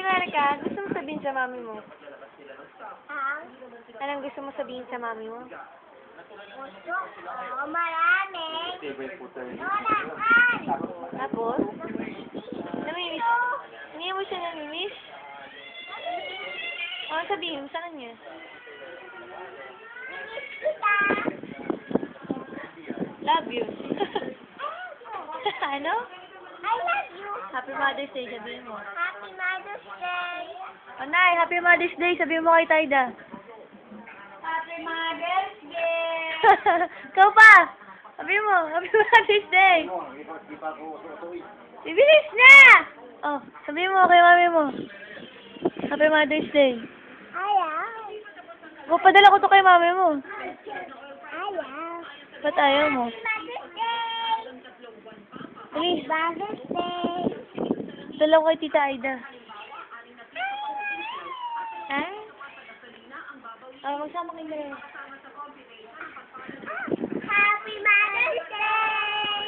America, gusto mo sabihin sa mami mo? Ah, Anong gusto mo sabihin sa mami mo? gusto ko marami. Tapos? Namimiss? Hindi mo siya namimiss? Ano sabihin mo sa kanya? Love you. Ano? I love you. Happy Mother's Day, sabihin mo. Happy Mother's Day. Oh, Nay, Happy Mother's Day, sabihin mo kay Taida. Happy Mother's Day. Ikaw pa! Sabihin mo, Happy Mother's Day. Ibilis na! Oh, sabihin mo kay mami mo. Happy Mother's Day. Ayaw. Oh, padala ko to kay mami mo. Ayaw. Ba't ayaw mo? Mother's Day. Please, Mother's Day. dala ko kay Tita Aida. Ha? Oh, magsama kayo na. Happy Mother's Day.